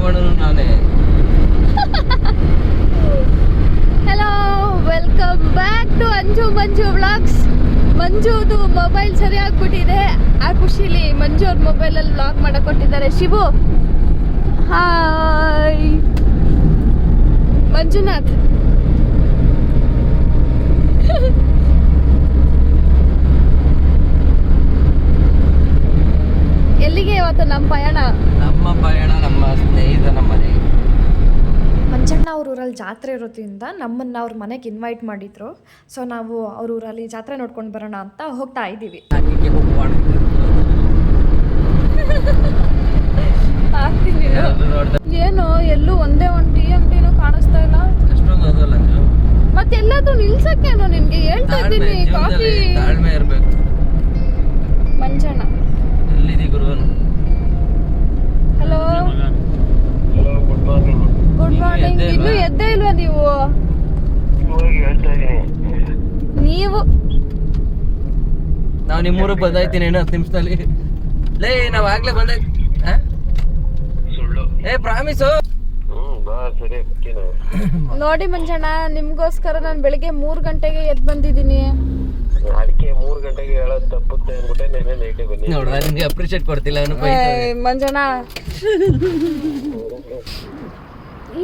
ಮಾಡೋನು ನಾನೇ. Hello, welcome back to Anju Manju vlogs. ಮಂಜುದು ಮೊಬೈಲ್ ಸರಿಯಾಗ್ಬಿಟ್ಟಿದೆ. ಆ ಖುಷಿಲಿ ಮಂಜು ಅವ್ರ ಮೊಬೈಲಲ್ಲಿ ವ್ಲಾಗ್ ಮಾಡಕ್ ಕೊಟ್ಟಿದ್ದಾರೆ. ಶಿವು ಹಾಯ್. ಮಂಜುನಾಥ್ ಎಲ್ಲಿಗೆ ಇವತ್ತು ನಮ್ಮ ಪಯಣ? ನಮ್ಮ ಸ್ನೇಹಿತನ ಮನೆ. ಮಂಜಣ್ಣ ಅವ್ರ ಊರಲ್ಲಿ ಜಾತ್ರೆ ಇರೋದ್ರಿಂದ ನಮ್ಮನ್ನ ಅವ್ರ ಮನೆಗೆ ಇನ್ವೈಟ್ ಮಾಡಿದ್ರು. ಸೊ ನಾವು ಅವ್ರ ಊರಲ್ಲಿ ಜಾತ್ರೆ ನೋಡ್ಕೊಂಡು ಬರೋಣ ಅಂತ ಹೋಗ್ತಾ ಇದ್ದೀವಿ. ಏನು ಎಲ್ಲೂ ಒಂದೇ ಒಂದು ಟೀ ಅಂಗಡಿನೂ ಕಾಣಿಸ್ತಾ ಇಲ್ಲ. ಮತ್ತೆಲ್ಲಾದ್ರೂ ನಿಲ್ಸಕ್ಕೇನೋ ನಿನ್ಗೆ ಹೇಳ್ತಾ ಇದ್ದೀನಿ. ಕಾಫಿ ತಾಳ್ಮೆ ಇರ್ಬೇಕು. ಮಂಜಣ್ಣ ಎಲ್ಲಿದೆ ಗುರುವನು? Hello, good morning. ಇನ್ನೂ ಎದ್ದೇ ಇಲ್ವಾ ನೀವು? ನಾವು ನಿಮ್ಮೂರಿಗೆ ಬಂದಾಯ್ತೀನಿ 10 ನಿಮಿಷದಲ್ಲಿ. ಲೇ ನಾವ್ ಆಗ್ಲೇ ಬಂದಾಯ್ತು. ಏ ಪ್ರಾಮಿಸು. ನೋಡಿ ಮಂಜಣ್ಣ, ನಿಮ್ಗೋಸ್ಕರ ನಾನು ಬೆಳಿಗ್ಗೆ 3 ಗಂಟೆಗೆ ಎದ್ದು ಬಂದಿದ್ದೀನಿ. ಅದಕ್ಕೆ 3 ಗಂಟೆಗೆ ಹೇಳೋದು ತಪ್ಪುತ್ತೆ ಅಂದ್ಬಿಟ್ಟೆ ನೆನ್ನೆ ನೈಟೇ ಬಂದಿದ್ದೀನಿ. ನೋಡ್ರ ನಿಮ್ಗೆ ಅಪ್ರಿಷಿಯೇಟ್ ಕೊಡ್ತಿಲ್ಲ ಅವನು. ಮಂಜಣ್ಣ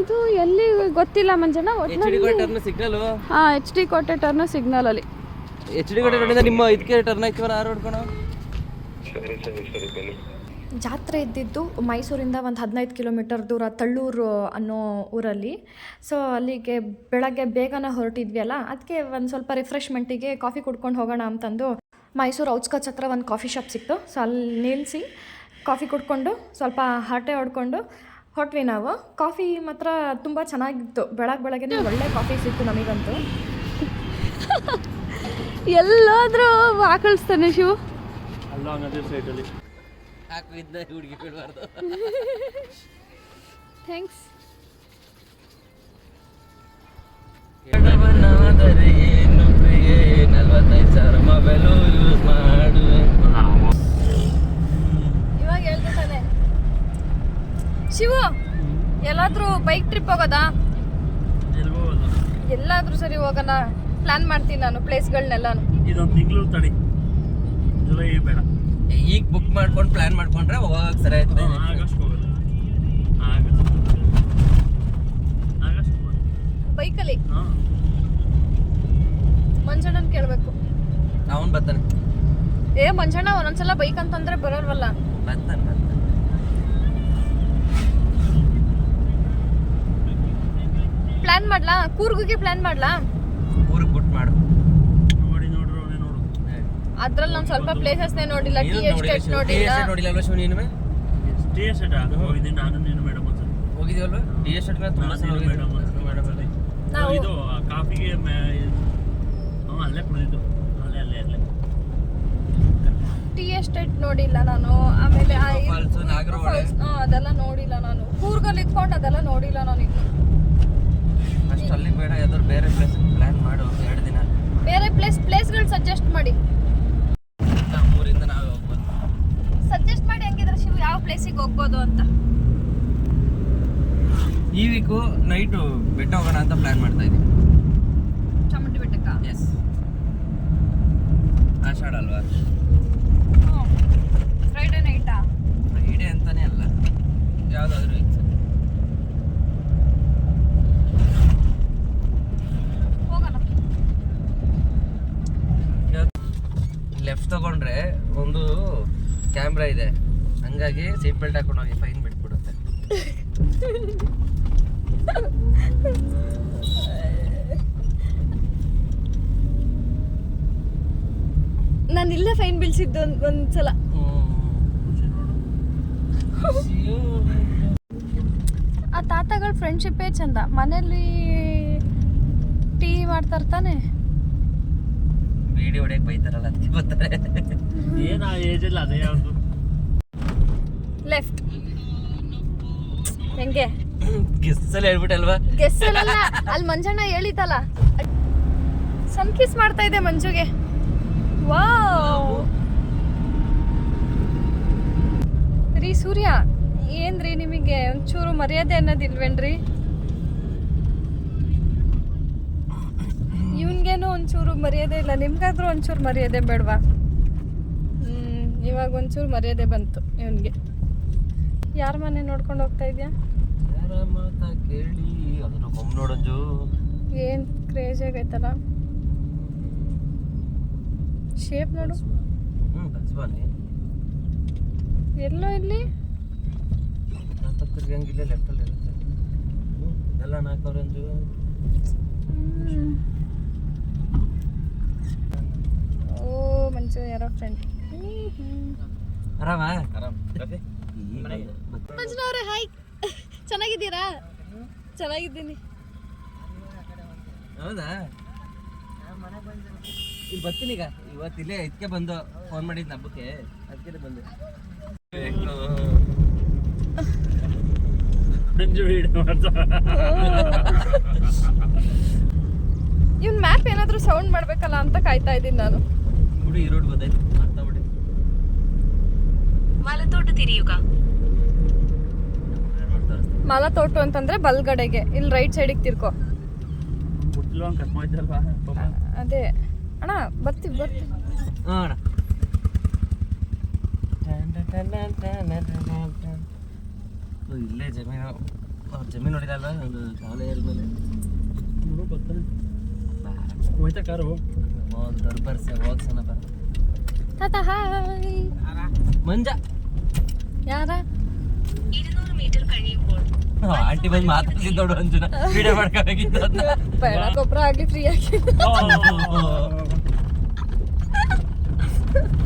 ಇದು ಎಲ್ಲಿ ಗೊತ್ತಿಲ್ಲ ಮಂಜಣ್ಣ. HD ಕೋಟೆರ್ನ ಸಿಗ್ನಲ್. ಹಾ, HD ಕೋಟೆ ಟರ್ನ್ ಸಿಗ್ನಲ್ ಅಲ್ಲಿ. HD ಕೋಟೆ ರೋಡಿಂದ ನಿಮ್ಮ ಇದಕ್ಕೆ ಟರ್ನ್ ಆಯ್ತೀವಲ್ಲ ಆ ರೋಡ್ ಕಣ. ಸರಿ ಬನ್ನಿ. ಜಾತ್ರೆ ಇದ್ದಿದ್ದು ಮೈಸೂರಿಂದ ಒಂದು 15 ಕಿಲೋಮೀಟರ್ ದೂರ ತಳ್ಳೂರು ಅನ್ನೋ ಊರಲ್ಲಿ. ಸೊ ಅಲ್ಲಿಗೆ ಬೆಳಗ್ಗೆ ಬೇಗನೆ ಹೊರಟಿದ್ವಿ ಅಲ್ಲ, ಅದಕ್ಕೆ ಒಂದು ಸ್ವಲ್ಪ ರಿಫ್ರೆಶ್ಮೆಂಟಿಗೆ ಕಾಫಿ ಕುಡ್ಕೊಂಡು ಹೋಗೋಣ ಅಂತಂದು ಮೈಸೂರು ಔಟ್ಸ್ಕಟ್ಸ್ ಹತ್ರ ಒಂದು ಕಾಫಿ ಶಾಪ್ ಸಿಕ್ತು. ಸೊ ಅಲ್ಲಿ ನಿಲ್ಲಿಸಿ ಕಾಫಿ ಕುಡ್ಕೊಂಡು ಸ್ವಲ್ಪ ಹರಟೆ ಹೊಡ್ಕೊಂಡು ಹೊಟ್ವಿ ನಾವು. ಕಾಫಿ ಮಾತ್ರ ತುಂಬ ಚೆನ್ನಾಗಿತ್ತು. ಬೆಳಗ್ಗೆ ಒಳ್ಳೆ ಕಾಫಿ ಸಿಕ್ತು ನಮಗಂತೂ. ಎಲ್ಲಾದರೂ ಆಕಳಿಸ್ತಾನೆ ಶಿವು. ಹುಡುಗಿ ಬಿಡಬಾರ್ದು. ಥ್ಯಾಂಕ್ಸ್. ಏನು ಪ್ರಿಯೇ 45,000 ಮೊಬೈಲು ಯೂಸ್ ಮಾಡುವೆ. ಇವಾಗ ಹೇಳ್ತಾನೆ ಶಿವು, ಎಲ್ಲಾದ್ರೂ ಬೈಕ್ ಟ್ರಿಪ್ ಹೋಗೋದಾ? ಎಲ್ಲಾದ್ರೂ ಸರಿ ಹೋಗೋಣ. ಪ್ಲಾನ್ ಮಾಡ್ತೀನಿ ನಾನು ಪ್ಲೇಸ್ಗಳನ್ನೆಲ್ಲಾನು. ಇದೊಂದು ತಿಂಗಳು ತಡಿ, ಜುಲೈ ಬೇಡ. ಈಗ ಬುಕ್ ಮಾಡ್ಕೊಂಡು ಪ್ಲಾನ್ ಮಾಡ್ಕೊಂಡ್ರೆ ಹೋಗಕ್ಕೆ ಸರಿ ಆಯ್ತದೆ. ಆಗಸ್ಟ್ ಹೋಗೋದು. ಆಗಸ್ಟ್ ಬೈಕಲ್ಲಿ ಮಂಜಣ್ಣನ್ ಕೇಳಬೇಕು. ಅವನು ಬರ್ತಾನೆ. ಏ ಮಂಜಣ್ಣ ಒಂದೊಂದ್ಸಲ ಬೈಕ್ ಅಂತಂದ್ರೆ ಬರೋಲ್ವಲ್ಲ. ಬರ್ತಾನೆ. ಪ್ಲಾನ್ ಮಾಡ್ಲಾ? ಕೂರ್ಗಿಗೆ ಪ್ಲಾನ್ ಮಾಡ್ಲಾ? ಊರಿಗೆ ಬುಟ್ ಮಾಡು. ಅದ್ರಲ್ಲಿ ನಾನು ಸ್ವಲ್ಪ ಪ್ಲೇಸಸ್ನೇ ನೋಡಿಲ್ಲ. ಟಿ ಎಸ್ಟೇಟ್ ನೋಡಿಲ್ಲ. ನೋಡಿಲ್ಲ ಅಲ್ವಾ ಶಿವ ನೀನು? ಟಿ ಎಸ್ಟೇಟ್ ಹೋಗಿದ್ದೆ ನಾನು ನೀನು ಮೇಡಮ್ ಅಂತ ಹೋಗಿದ್ದೀವಲ್ವಾ? ಟಿ ಎಸ್ಟೇಟ್ ತುಂಬಾ ಸಲ ಮೇಡಮ್ ನಾವು ಇದು ಕಾಫಿಗೆ ಅಲ್ಲೇ ಕುಡಿದಿದ್ದು. ಅಲ್ಲೇ ಟಿ ಎಸ್ಟೇಟ್ ನೋಡಿಲ್ಲ ನಾನು. ಆಮೇಲೆ ಫಾಲ್ಸ್, ನಾಗರಹೊಳೆ ಅದೆಲ್ಲ ನೋಡಿಲ್ಲ ನಾನು. ಕೂರ್ಗಲ್ಲಿ ಇದ್ಕೊಂಡು ಅದೆಲ್ಲ ನೋಡಿಲ್ಲ ನಾನು ಇನ್ನು. ಅಷ್ಟು ಅಲ್ಲಿ ಬೇಡ, ಯಾವ್ದಾದ್ರು ಬೇರೆ ಪ್ಲೇಸ್ ಪ್ಲಾನ್ ಮಾಡು. 2 ದಿನ ಬೇರೆ ಪ್ಲೇಸ್ಗಳು ಸಜೆಸ್ಟ್ ಮಾಡಿ. ಊರಿಂದ ನಾವೇ ಹೋಗ್ಬೋದು. ಸಜೆಸ್ಟ್ ಮಾಡಿ ಹಂಗಿದ್ರೆ ಶಿವ, ಯಾವ ಪ್ಲೇಸಿಗೆ ಹೋಗ್ಬೋದು ಅಂತ. ಈ ವೀಕು ನೈಟು ಬೆಟ್ಟ ಹೋಗೋಣ ಅಂತ ಪ್ಲಾನ್ ಮಾಡ್ತಾ ಇದ್ದೀವಿ. ಚಾಮುಂಡಿ ಬೆಟ್ಟಕ್ಕ? ಎಸ್. ಆಷಾಢ ಅಲ್ವಾ? ಫ್ರೈಡೇ ನೈಟಾ? ಫ್ರೈಡೇ ಅಂತಾನೆ ಅಲ್ಲ, ಯಾವುದಾದ್ರೂ ವೀಕ್ ಹೋಗೋಣ. ಲೆಫ್ಟ್ ತಗೊಂಡ್ರೆ ಒಂದು ಕ್ಯಾಮ್ರಾ ಇದೆ, ಹಂಗಾಗಿ ಸೀಟ್ ಬೆಲ್ಟ್ ಹಾಕೊಂಡು ಹೋಗಿ ಫೈನ್ ಬಿಟ್ಬಿಡುತ್ತೆ. ನಾನು ಇಲ್ಲೇ ಫೈನ್ ಬೀಳ್ಸಿದ್ದು ಒಂದ್ಸಲ. ಆ ತಾತಗಳ ಫ್ರೆಂಡ್ಶಿಪ್ಪೇ ಚಂದ. ಮನೇಲಿ ಟೀ ಮಾಡ್ತಾರೆ ತಾನೆ. ವಿಡಿಯೋ ಹೊಡೆಯಕ್ಕೆ ಬೈತಾರಲ್ಲ ಅದಕ್ಕೆ ಬರ್ತಾರೆ. ಏನು ಆ ಏಜಲ್ಲಿ ಅದೇ ಯಾವುದು ಲೆಫ್ಟ್ ಹೆಂಗೆ ಗೆಸ್ಸಲ್ಲಿ ಹೇಳ್ಬಿಟ್ಟಲ್ವಾ? ಗೆಸ್ಸಲ್ಲ, ಅಲ್ಲಿ ಮಂಜಣ್ಣ ಹೇಳಿತಲ್ಲ. ಸನ್ಕಿಸ್ ಮಾಡ್ತಾ ಇದೆ ಮಂಜುಗೆ. ವಾವ್ ರೀ ಸೂರ್ಯ, ಏನ್ರಿ ನಿಮಗೆ ಒಂಚೂರು ಮರ್ಯಾದೆ ಅನ್ನೋದಿಲ್ವೇನ್ರಿ? ಇವನ್ಗೇನು ಒಂಚೂರು ಮರ್ಯಾದೆ ಇಲ್ಲ, ನಿಮ್ಗಾದ್ರೂ ಒಂಚೂರು ಮರ್ಯಾದೆ ಬೇಡವಾ? ಇವಾಗ ಒಂಚೂರು ಮರ್ಯಾದೆ ಬಂತು ಇವನ್ಗೆ. ಯಾರ ಮನೆ ನೋಡ್ಕೊಂಡು ಹೋಗ್ತಾ ಇದೆಯಾ? ಯಾರ ಮಾತಾ ಕೇಳಿ ಅದನ್ನು ಒಮ್ಮೆ ನೋಡಂಜು. ಏನು ಕ್ರೇಜ್ ಆಗೈತಲ್ಲ, ಶೇಪ್ ನೋಡು. ಬಸ್ಬಾನಿ ಎಲ್ಲೋ ಇಲ್ಲಿ ತಿರ್ಗಂಗಿಲ್ಲ, ಲೆಫ್ಟಲ್ಲಿ ಇರುತ್ತೆ. ಎಲ್ಲ 4 ಆರೆಂಜು. ಓ ಮಂಚು ಯಾರೋ ಫ್ರೆಂಡ್. ಆರಾಮ? ಮಂಜುನವ್ರೆ ಹಾಯ್, ಚೆನ್ನಾಗಿದ್ದೀರಾ? ಚೆನ್ನಾಗಿದ್ದೀನಿ. ಹೌದಾ? ಇಲ್ಲಿ ಬರ್ತೀನಿ ಈಗ. ಇವತ್ತು ಇಲ್ಲೇ ಇದಕ್ಕೆ ಬಂದು ಫೋನ್ ಮಾಡಿದ್ದು ಹಬ್ಬಕ್ಕೆ, ಅದಕ್ಕೆ ಬಂದೆ. ಇವ್ನ ಮ್ಯಾಪ್ ಏನಾದರೂ ಸೌಂಡ್ ಮಾಡಬೇಕಲ್ಲ ಅಂತ ಕಾಯ್ತಾ ಇದ್ದೀನಿ ನಾನು. ಹುಡುಗಿ ಈ ರೋಡ್ ಬಂದೈತೆ, ಮಾಡ್ತಾ ಬಿಡಿ. ಮಲತೋಟ ತಿರಿಯುಗ. ಮಲತೋಟು ಅಂತಂದ್ರೆ ಬಲ್ಗಡೆಗೆ, ಇಲ್ಲಿ ರೈಟ್ ಸೈಡಿಗೆ ತಿರ್ಕೋ. ಅದೇ ಅಣ್ಣ, ಬರ್ತೀವಿ. ಹಾಂ ಅಣ್ಣ. ಇಲ್ಲೇ ಜಮೀನು, ಜಮೀನು ನೋಡಿದಲ್ಲ ಒಂದು ಶಾಲೆ ಮೇಲೆ ಹೋಯ್ತಾ ಕಾರು. ಒಂದು ದೊಡ್ಡ ಬರ್ಸೆ ಹೋಗ್ಸನ ಬರ. ತಾತ ಹಾಯ್. ಮಂಜ ಯಾರ? 200 ಮೀಟರ್ കഴിയുമ്പോൾ ಆಂಟಿ ಬಂದು ಮಾತಾಡ್ತಿದ್ದ ದೊಡ್ಡ ಅಂಜುನ ವಿಡಿಯೋ ಮಾಡ್ಕೋಬೇಕಿತ್ತು ಅದನ್ನ. ಬೇಡ, ಗೊಬ್ಬರ ಆಗ್ಲಿ ಫ್ರೀ ಆಗಿ.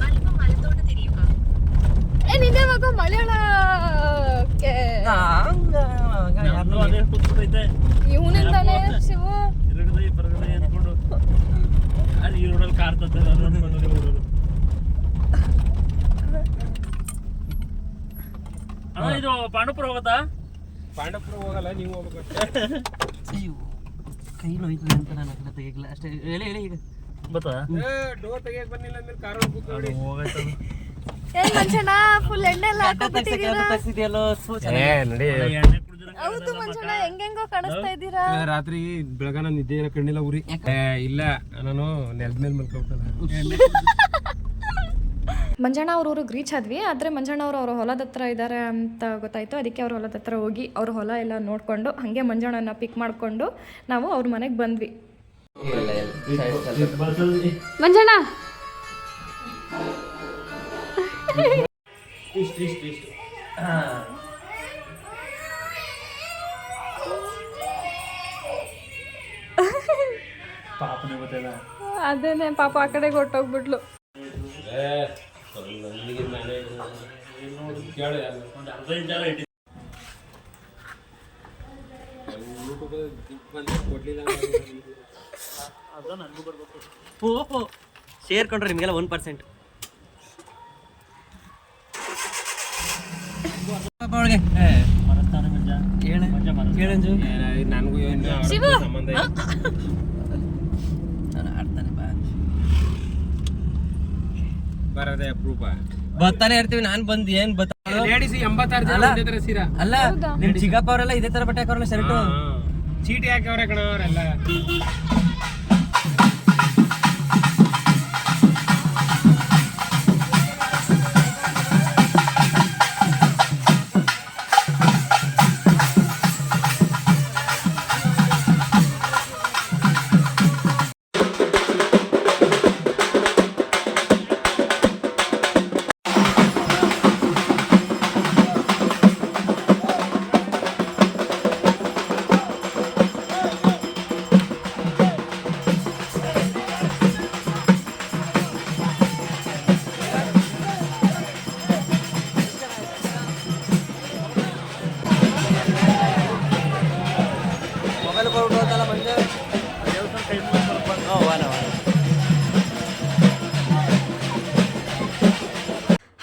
ಅಲ್ಪ ಮಲತೋಟ ತಿರಿಯುಗ. ನಿನ್ನೆ ಮಗ ಮಲಯಾಳಕ್ಕೆ ಇವನಿಂದಾನೆ ಶಿವು. ಇದು ಪಾಂಡವಪುರ ಹೋಗತ್ತಾ? ಪಾಂಡವಪುರ ಹೋಗಲ್ಲ, ನೀವು ಹೋಗ್ಬೇಕು. ಕೈ ನೋಯ್ತದೆ ಅಂತ ನಾನು ಅದನ್ನ ತೆಗಿಲ್ಲ ಅಷ್ಟೇ. ಹೇಳಿ ಈಗ ಬತ್ತಾ? ಡೋರ್ ತೆಗಿಯಕ್ ಬಂದಿಲ್ಲ ಅಂದ್ರೆ ಕಾರ್ ಕೂತ್ಕೊಳ್ಳಿ. ಏನ್ ಮಂಜಣ್ಣ ಫುಲ್ ಎಣ್ಣೆ ಎಲ್ಲ ಹಾಕೊಂಡ್ಬಿಟ್ಟಿದ್ದೀರಾ? ಹೌದು ಮಂಜಣ್ಣ, ಹೆಂಗೆಂಗೋ ಕಾಣಿಸ್ತಾ ಇದ್ದೀರಾ. ರಾತ್ರಿ ಬೆಳಗಾನ ನಿದ್ದೆ ಏನೋ ಕಣ್ಣಿಲ್ಲ ಉರಿ. ಇಲ್ಲ, ನಾನು ನೆಲದ ಮೇಲೆ ಮಲ್ಕೊಳ್ತಲ್ಲ. ಮಂಜಣ್ಣ ಅವ್ರ ಊರಿಗೆ ರೀಚ್ ಆದ್ವಿ. ಆದರೆ ಮಂಜಣ್ಣ ಅವರು ಅವ್ರ ಹೊಲದ ಹತ್ರ ಇದ್ದಾರೆ ಅಂತ ಗೊತ್ತಾಯಿತು. ಅದಕ್ಕೆ ಅವ್ರ ಹೊಲದ ಹತ್ರ ಹೋಗಿ ಅವ್ರ ಹೊಲ ಎಲ್ಲ ನೋಡಿಕೊಂಡು ಹಾಗೆ ಮಂಜಣ್ಣನ ಪಿಕ್ ಮಾಡಿಕೊಂಡು ನಾವು ಅವ್ರ ಮನೆಗೆ ಬಂದ್ವಿ. ಮಂಜಣ್ಣ ಅದೇನೆ ಪಾಪ ಆ ಕಡೆಗೆ ಹೊಟ್ಟೋಗ್ಬಿಟ್ಲು. ಸೇರ್ಕೊಂಡ್ರೆ ನಿಮಗೆಲ್ಲ 1%. ನನಗೂ ಸಂಬಂಧ ಬರದೆ ಅಪ್ರೂಪ ಬರ್ತಾನೆ ಇರ್ತೀವಿ. ನಾನ್ ಬಂದ್ ಏನ್ ಲೇಡೀಸ್ 86 ಜನ ಒಂದೇ ತರ ಸೀರಾ. ಅಲ್ಲ, ನಿಮ್ ಚಿಕ್ಕಪ್ಪ ಅವರೆಲ್ಲ ಇದೇ ತರ ಬಟ್ಟೆ ಹಾಕೋರಲ್ಲ, ಶರ್ಟ್ ಚೀಟಿ ಹಾಕವ್ರೆ ಕಣ ಅವರೆಲ್ಲ.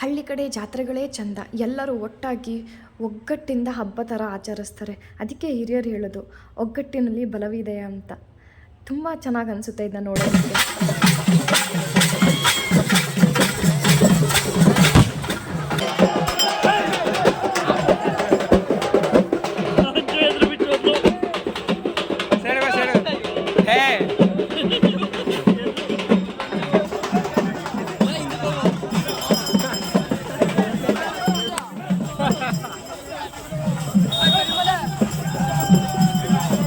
ಹಳ್ಳಿ ಕಡೆ ಜಾತ್ರೆಗಳೇ ಚಂದ. ಎಲ್ಲರೂ ಒಟ್ಟಾಗಿ ಒಗ್ಗಟ್ಟಿಂದ ಹಬ್ಬ ಥರ ಆಚರಿಸ್ತಾರೆ. ಅದಕ್ಕೆ ಹಿರಿಯರು ಹೇಳೋದು ಒಗ್ಗಟ್ಟಿನಲ್ಲಿ ಬಲವಿದೆ ಅಂತ. ತುಂಬ ಚೆನ್ನಾಗಿ ಅನಿಸುತ್ತೆ ಇದನ್ನ ನೋಡೋದಕ್ಕೆ.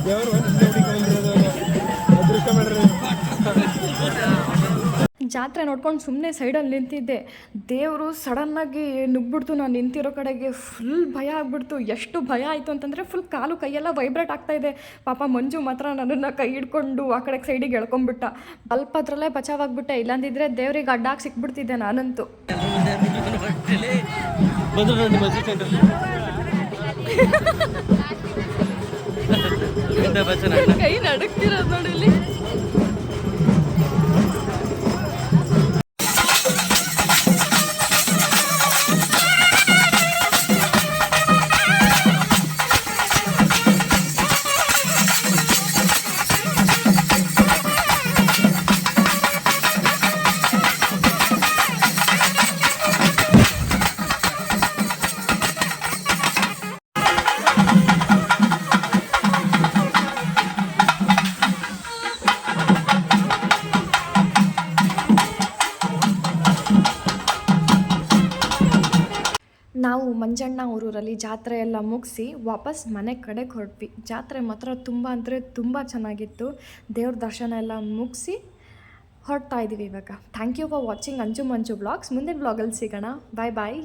ದೇವರು ಅದೃಷ್ಟ ಮಾಡ್ರಿ. ಜಾತ್ರೆ ನೋಡ್ಕೊಂಡು ಸುಮ್ಮನೆ ಸೈಡಲ್ಲಿ ನಿಂತಿದ್ದೆ. ದೇವರು ಸಡನ್ನಾಗಿ ನುಗ್ಬಿಡ್ತು. ನಾನು ನಿಂತಿರೋ ಕಡೆಗೆ ಫುಲ್ ಭಯ ಆಗ್ಬಿಡ್ತು. ಎಷ್ಟು ಭಯ ಆಯಿತು ಅಂತಂದರೆ ಫುಲ್ ಕಾಲು ಕೈಯೆಲ್ಲ ವೈಬ್ರೇಟ್ ಆಗ್ತಾಯಿದೆ. ಪಾಪ ಮಂಜು ಮಾತ್ರ ನನ್ನನ್ನು ಕೈ ಹಿಡ್ಕೊಂಡು ಆ ಕಡೆಗೆ ಸೈಡಿಗೆ ಎಳ್ಕೊಂಬಿಟ್ಟ. ಸ್ವಲ್ಪ ಹತ್ರಲ್ಲೇ ಬಚಾವಾಗ್ಬಿಟ್ಟೆ. ಇಲ್ಲಾಂದಿದ್ರೆ ದೇವ್ರಿಗೆ ಅಡ್ಡಾಗಿ ಸಿಕ್ಬಿಡ್ತಿದ್ದೆ ನಾನಂತೂ. ಬಂದ್ರು ನೋಡಿ ಮಜಿ ಕಂಡ್ರು ಕೈ ನಡುಕ್ತಿರೋದು ನೋಡಿ ಇಲ್ಲಿ. ನಾವು ಮಂಜಣ್ಣ ಊರೂರಲ್ಲಿ ಜಾತ್ರೆ ಎಲ್ಲ ಮುಗಿಸಿ ವಾಪಸ್ ಮನೆ ಕಡೆಗೆ ಹೊರಟ್ವಿ. ಜಾತ್ರೆ ಮಾತ್ರ ತುಂಬ ಅಂದರೆ ತುಂಬ ಚೆನ್ನಾಗಿತ್ತು. ದೇವ್ರ ದರ್ಶನ ಎಲ್ಲ ಮುಗಿಸಿ ಹೊರಡ್ತಾ ಇದ್ದೀವಿ ಇವಾಗ. Thank you for watching Anju Manju blogs. ಮುಂದಿನ ಬ್ಲಾಗಲ್ಲಿ ಸಿಗೋಣ. ಬಾಯ್ ಬಾಯ್.